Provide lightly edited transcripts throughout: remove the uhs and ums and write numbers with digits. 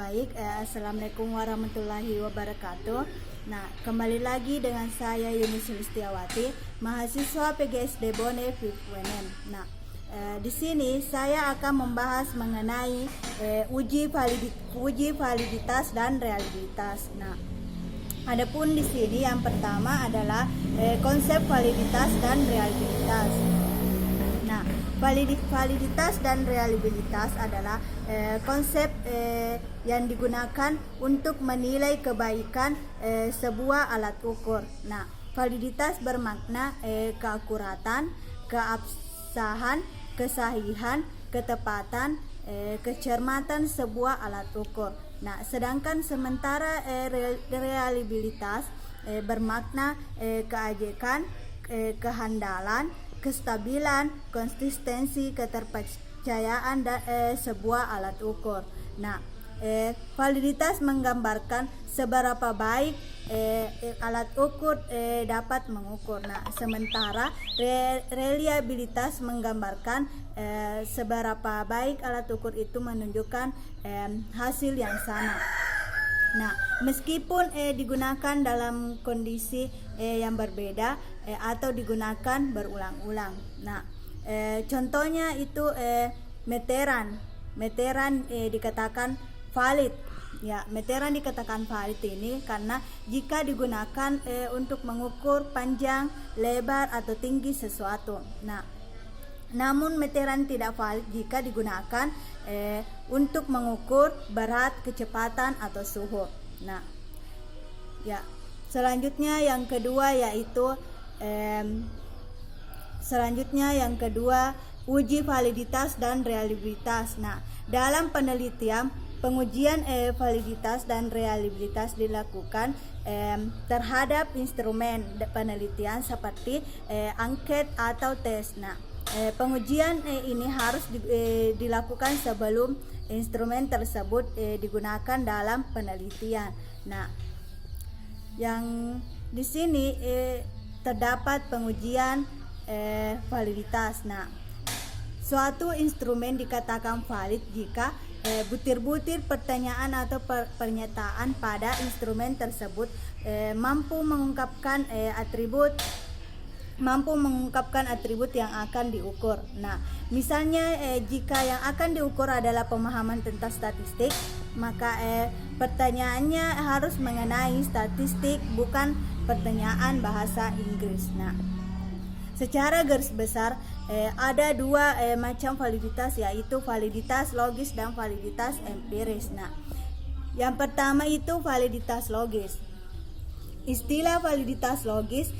Assalamualaikum warahmatullahi wabarakatuh. Nah, kembali lagi dengan saya Yuni Sulistiawati, mahasiswa PGSD Bone FIPUNM. Nah, di sini saya akan membahas mengenai uji validitas dan reliabilitas. Nah, adapun di sini yang pertama adalah konsep validitas dan reliabilitas. Nah, validitas dan reliabilitas adalah konsep yang digunakan untuk menilai kebaikan sebuah alat ukur. Nah, validitas bermakna keakuratan, keabsahan, kesahihan, ketepatan, kecermatan sebuah alat ukur. Nah, sedangkan sementara reliabilitas bermakna keajekan, kehandalan, kestabilan, konsistensi, keterpercayaan sebuah alat ukur. Nah, validitas menggambarkan seberapa baik alat ukur dapat mengukur. Nah, sementara reliabilitas menggambarkan seberapa baik alat ukur itu menunjukkan hasil yang sama. Nah, meskipun digunakan dalam kondisi yang berbeda atau digunakan berulang-ulang. Nah, contohnya itu meteran dikatakan valid. Ya, meteran dikatakan valid ini karena jika digunakan untuk mengukur panjang, lebar atau tinggi sesuatu. Nah, namun meteran tidak valid jika digunakan untuk mengukur berat, kecepatan atau suhu. Nah, ya, selanjutnya yang kedua uji validitas dan reliabilitas. Nah, dalam penelitian pengujian validitas dan reliabilitas dilakukan terhadap instrumen penelitian seperti angket atau tes. Nah, pengujian ini harus dilakukan sebelum instrumen tersebut digunakan dalam penelitian. Nah, yang di sini terdapat pengujian validitas. Nah, suatu instrumen dikatakan valid jika butir-butir pertanyaan atau pernyataan pada instrumen tersebut mampu mengungkapkan atribut yang akan diukur. Nah, misalnya jika yang akan diukur adalah pemahaman tentang statistik, maka pertanyaannya harus mengenai statistik, bukan pertanyaan bahasa Inggris. Nah, secara garis besar ada dua macam validitas, yaitu validitas logis dan validitas empiris. Nah, yang pertama itu validitas logis. Istilah validitas logis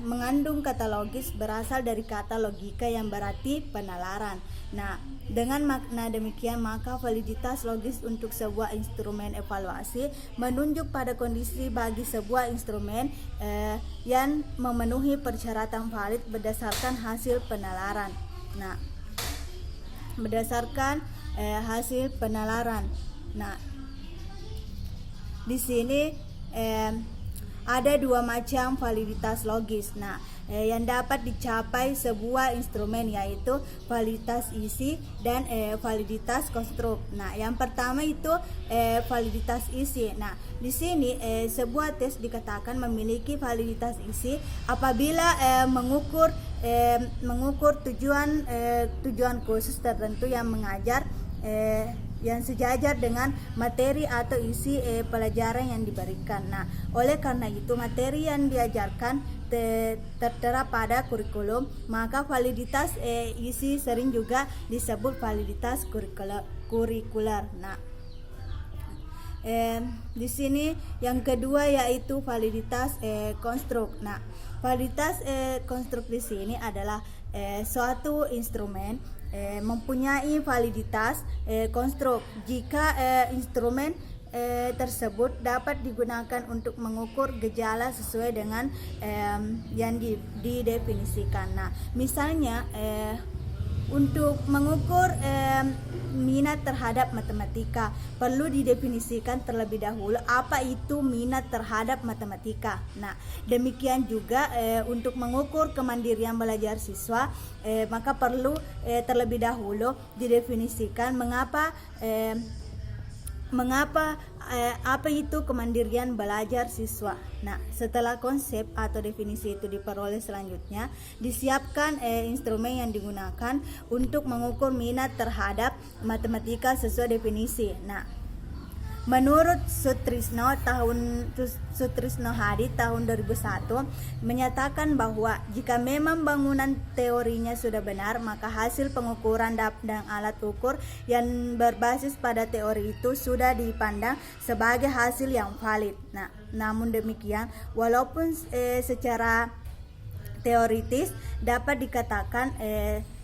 mengandung kata logis berasal dari kata logika yang berarti penalaran. Nah, dengan makna demikian maka validitas logis untuk sebuah instrumen evaluasi menunjuk pada kondisi bagi sebuah instrumen yang memenuhi persyaratan valid berdasarkan hasil penalaran. Nah, berdasarkan hasil penalaran. Nah, di sini ada dua macam validitas logis. Nah, yang dapat dicapai sebuah instrumen yaitu validitas isi dan validitas konstruk. Nah, yang pertama itu validitas isi. Nah, di sini sebuah tes dikatakan memiliki validitas isi apabila mengukur tujuan khusus tertentu yang mengajar yang sejajar dengan materi atau isi pelajaran yang diberikan. Nah, oleh karena itu materi yang diajarkan tertera pada kurikulum, maka validitas isi sering juga disebut validitas kurikuler. Nah, di sini yang kedua yaitu validitas konstruk. Nah, validitas konstruk di sini adalah suatu instrumen mempunyai validitas konstruk jika instrumen tersebut dapat digunakan untuk mengukur gejala sesuai dengan yang didefinisikan. Nah, misalnya untuk mengukur minat terhadap matematika, perlu didefinisikan terlebih dahulu apa itu minat terhadap matematika. Nah, demikian juga untuk mengukur kemandirian belajar siswa, maka perlu terlebih dahulu didefinisikan mengapa apa itu kemandirian belajar siswa. Nah, setelah konsep atau definisi itu diperoleh, selanjutnya disiapkan instrumen yang digunakan untuk mengukur minat terhadap matematika sesuai definisi. Nah, menurut Sutrisno Hadi tahun 2001 menyatakan bahwa jika memang bangunan teorinya sudah benar, maka hasil pengukuran dan alat ukur yang berbasis pada teori itu sudah dipandang sebagai hasil yang valid. Nah, namun demikian, walaupun secara teoritis dapat dikatakan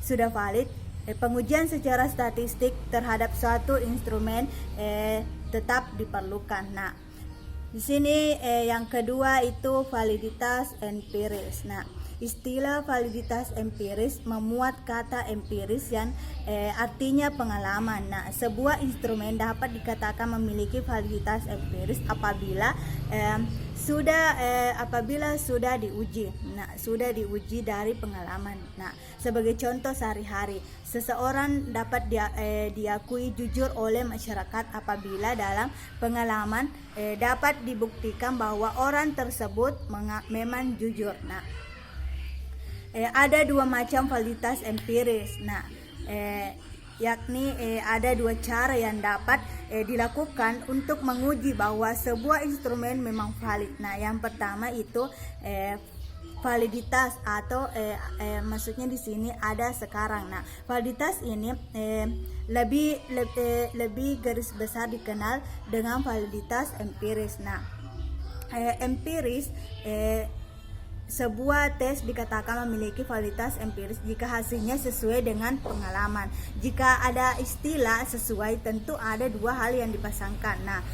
sudah valid, pengujian secara statistik terhadap suatu instrumen tetap diperlukan. Nah, di sini yang kedua itu validitas empiris. Nah, istilah validitas empiris memuat kata empiris yang artinya pengalaman. Nah, sebuah instrumen dapat dikatakan memiliki validitas empiris apabila sudah diuji. Nah, sudah diuji dari pengalaman. Nah, sebagai contoh sehari-hari, seseorang dapat diakui jujur oleh masyarakat apabila dalam pengalaman dapat dibuktikan bahwa orang tersebut memang jujur. Nah, ada dua macam validitas empiris. Nah, yakni ada dua cara yang dapat dilakukan untuk menguji bahwa sebuah instrumen memang valid. Nah, yang pertama itu validitas atau maksudnya di sini ada sekarang. Nah, validitas ini lebih garis besar dikenal dengan validitas empiris. Nah, empiris sebuah tes dikatakan memiliki validitas empiris jika hasilnya sesuai dengan pengalaman. Jika ada istilah sesuai, tentu ada dua hal yang dipasangkan. Nah,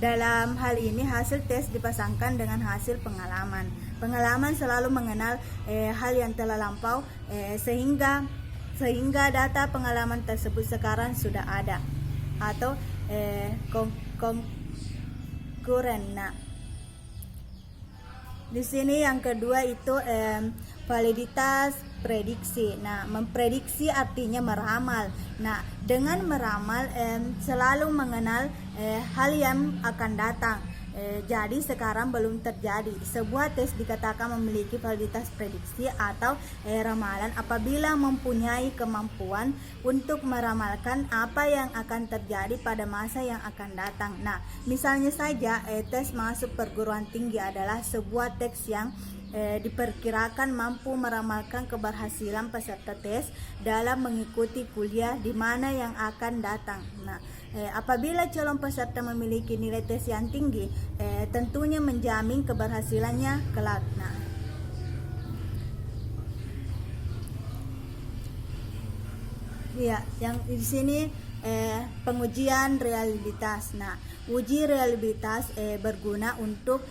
dalam hal ini hasil tes dipasangkan dengan hasil pengalaman. Pengalaman selalu mengenal hal yang telah lampau, sehingga data pengalaman tersebut sekarang sudah ada atau konkuren. Nah, di sini yang kedua itu validitas prediksi. Nah, memprediksi artinya meramal. Nah, dengan meramal selalu mengenal hal yang akan datang. Jadi sekarang belum terjadi. Sebuah tes dikatakan memiliki validitas prediksi atau ramalan apabila mempunyai kemampuan untuk meramalkan apa yang akan terjadi pada masa yang akan datang. Nah, misalnya saja tes masuk perguruan tinggi adalah sebuah tes yang diperkirakan mampu meramalkan keberhasilan peserta tes dalam mengikuti kuliah di mana yang akan datang. Nah, apabila calon peserta memiliki nilai tes yang tinggi, tentunya menjamin keberhasilannya kelak. Nah, ya, yang di sini pengujian reliabilitas. Nah, uji reliabilitas berguna untuk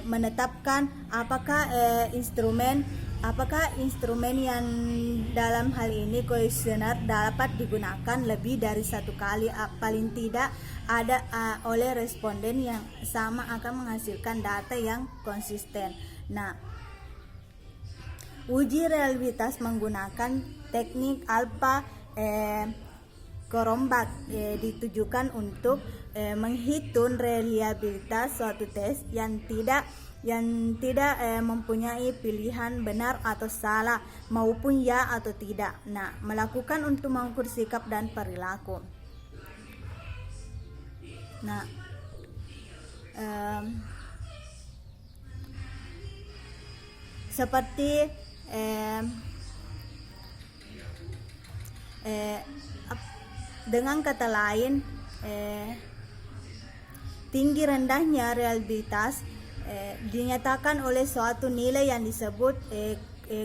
menetapkan apakah instrumen yang dalam hal ini kuesioner dapat digunakan lebih dari satu kali, paling tidak ada oleh responden yang sama akan menghasilkan data yang konsisten. Nah, uji reliabilitas menggunakan teknik alpha Korombak ditujukan untuk menghitung reliabilitas suatu tes yang tidak mempunyai pilihan benar atau salah maupun ya atau tidak. Nah, melakukan untuk mengukur sikap dan perilaku. Nah, seperti dengan kata lain, tinggi rendahnya reliabilitas dinyatakan oleh suatu nilai yang disebut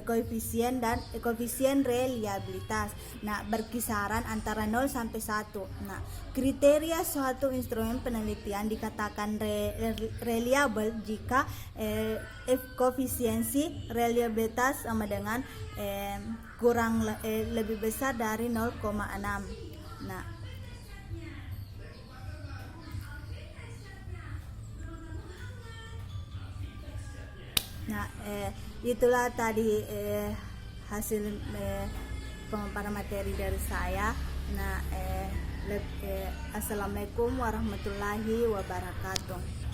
koefisien reliabilitas. Nah, berkisaran antara 0 sampai 1. Nah, kriteria suatu instrumen penelitian dikatakan reliable jika koefisiensi reliabilitas sama dengan lebih besar dari 0,6. Nah, itulah tadi hasil pemaparan materi dari saya. Nah, assalamualaikum warahmatullahi wabarakatuh.